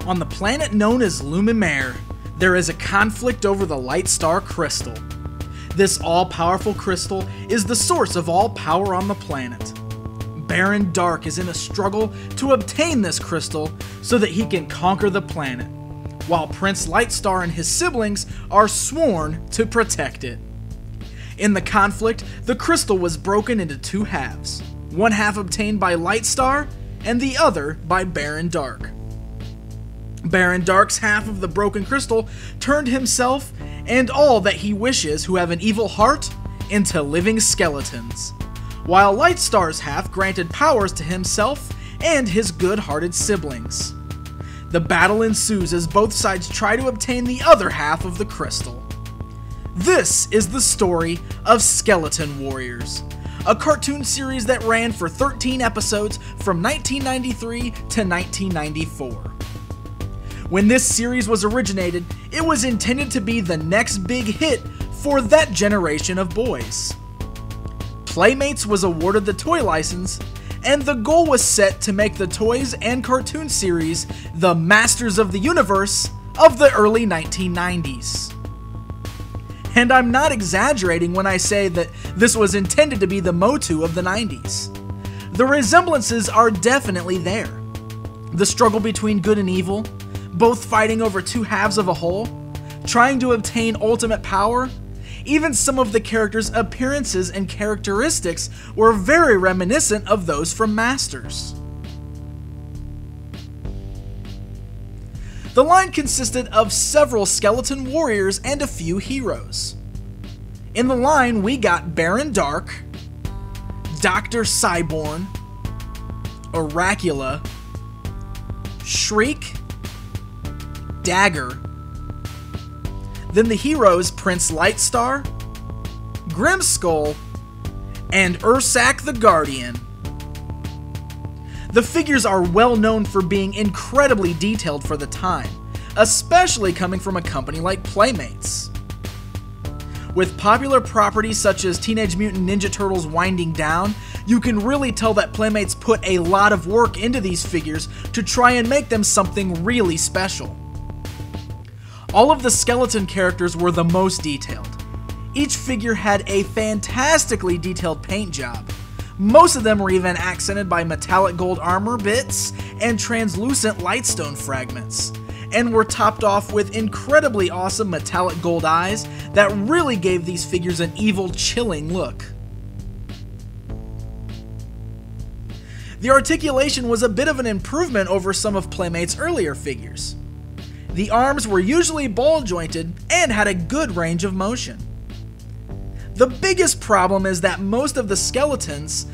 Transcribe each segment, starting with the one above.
On the planet known as Lumimere, there is a conflict over the Light Star Crystal. This all-powerful crystal is the source of all power on the planet. Baron Dark is in a struggle to obtain this crystal so that he can conquer the planet, while Prince Lightstar and his siblings are sworn to protect it. In the conflict, the crystal was broken into two halves, one half obtained by Lightstar and the other by Baron Dark. Baron Dark's half of the broken crystal turned himself and all that he wishes who have an evil heart into living skeletons, while Lightstar's half granted powers to himself and his good-hearted siblings. The battle ensues as both sides try to obtain the other half of the crystal. This is the story of Skeleton Warriors, a cartoon series that ran for 13 episodes from 1993 to 1994. When this series was originated, it was intended to be the next big hit for that generation of boys. Playmates was awarded the toy license, and the goal was set to make the toys and cartoon series the masters of the universe of the early 1990s. And I'm not exaggerating when I say that this was intended to be the Motu of the 90s. The resemblances are definitely there. The struggle between good and evil, both fighting over two halves of a whole, trying to obtain ultimate power. Even some of the characters' appearances and characteristics were very reminiscent of those from Masters. The line consisted of several skeleton warriors and a few heroes. In the line, we got Baron Dark, Dr. Cyborn, Oracula, Shriek, Dagger. Then the heroes Prince Lightstar, Grimskull, and Ursak the Guardian. The figures are well known for being incredibly detailed for the time, especially coming from a company like Playmates. With popular properties such as Teenage Mutant Ninja Turtles winding down, you can really tell that Playmates put a lot of work into these figures to try and make them something really special. All of the skeleton characters were the most detailed. Each figure had a fantastically detailed paint job. Most of them were even accented by metallic gold armor bits and translucent lightstone fragments, and were topped off with incredibly awesome metallic gold eyes that really gave these figures an evil, chilling look. The articulation was a bit of an improvement over some of Playmate's earlier figures. The arms were usually ball-jointed and had a good range of motion. The biggest problem is that most of the skeletons,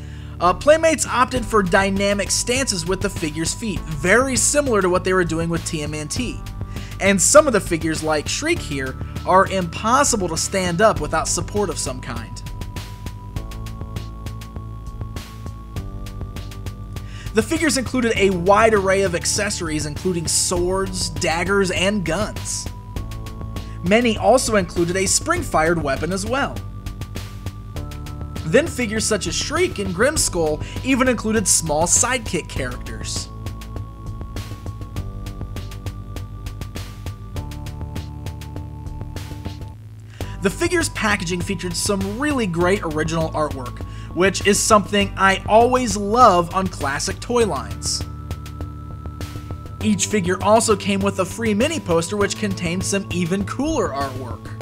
Playmates opted for dynamic stances with the figure's feet, very similar to what they were doing with TMNT. And some of the figures, like Shriek here, are impossible to stand up without support of some kind. The figures included a wide array of accessories including swords, daggers, and guns. Many also included a spring-fired weapon as well. Then figures such as Shriek and Grimskull even included small sidekick characters. The figure's packaging featured some really great original artwork, which is something I always love on classic toy lines. Each figure also came with a free mini poster which contained some even cooler artwork.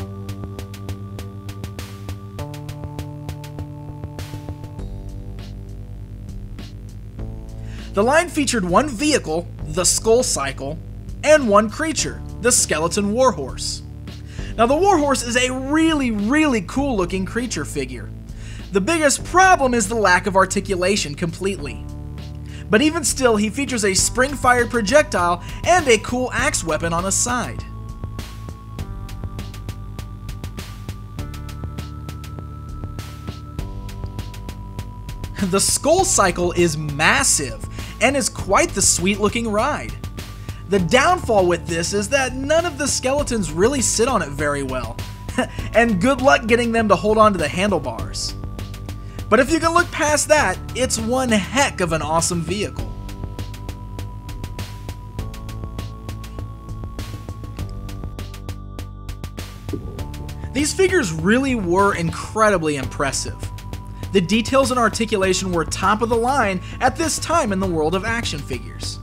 The line featured one vehicle, the Skull Cycle, and one creature, the Skeleton Warhorse. Now the Warhorse is a really cool looking creature figure. The biggest problem is the lack of articulation completely. But even still, he features a spring-fired projectile and a cool axe weapon on his side. The Skull Cycle is massive and is quite the sweet-looking ride. The downfall with this is that none of the skeletons really sit on it very well, and good luck getting them to hold on to the handlebars. But if you can look past that, it's one heck of an awesome vehicle. These figures really were incredibly impressive. The details and articulation were top of the line at this time in the world of action figures.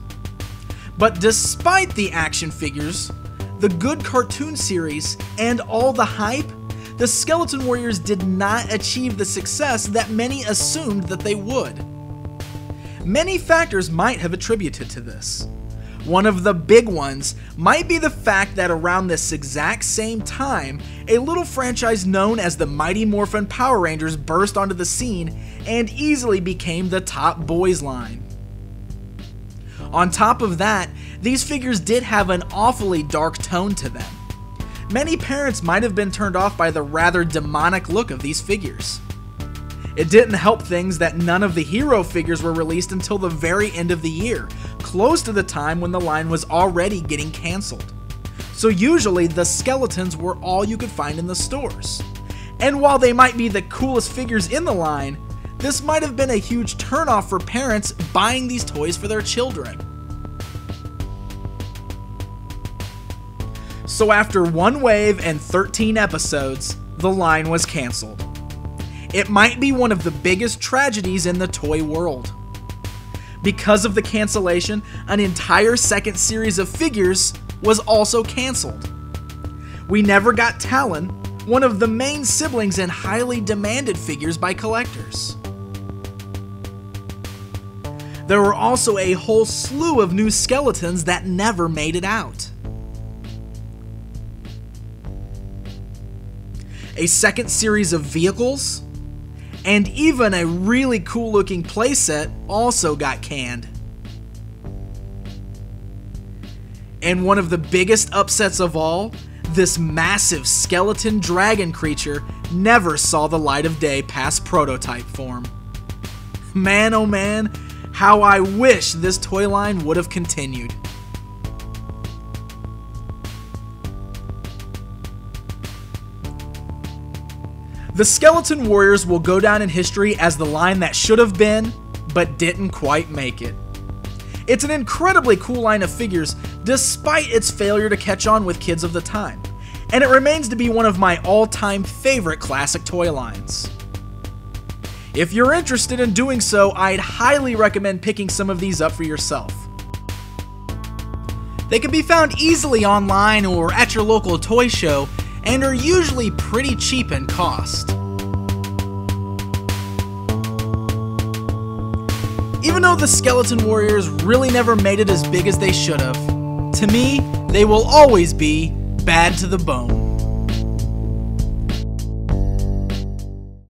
But despite the action figures, the good cartoon series, and all the hype, the Skeleton Warriors did not achieve the success that many assumed that they would. Many factors might have attributed to this. One of the big ones might be the fact that around this exact same time, a little franchise known as the Mighty Morphin Power Rangers burst onto the scene and easily became the top boys line. On top of that, these figures did have an awfully dark tone to them. Many parents might have been turned off by the rather demonic look of these figures. It didn't help things that none of the hero figures were released until the very end of the year, close to the time when the line was already getting cancelled. So usually the skeletons were all you could find in the stores. And while they might be the coolest figures in the line, this might have been a huge turnoff for parents buying these toys for their children. So after one wave and 13 episodes, the line was cancelled. It might be one of the biggest tragedies in the toy world. Because of the cancellation, an entire second series of figures was also cancelled. We never got Talon, one of the main siblings and highly demanded figures by collectors. There were also a whole slew of new skeletons that never made it out. A second series of vehicles, and even a really cool looking playset also got canned. And one of the biggest upsets of all, this massive skeleton dragon creature never saw the light of day past prototype form. Man oh man, how I wish this toy line would have continued. The Skeleton Warriors will go down in history as the line that should have been, but didn't quite make it. It's an incredibly cool line of figures, despite its failure to catch on with kids of the time, and it remains to be one of my all-time favorite classic toy lines. If you're interested in doing so, I'd highly recommend picking some of these up for yourself. They can be found easily online or at your local toy show, and are usually pretty cheap in cost. Even though the Skeleton Warriors really never made it as big as they should have, to me, they will always be bad to the bone.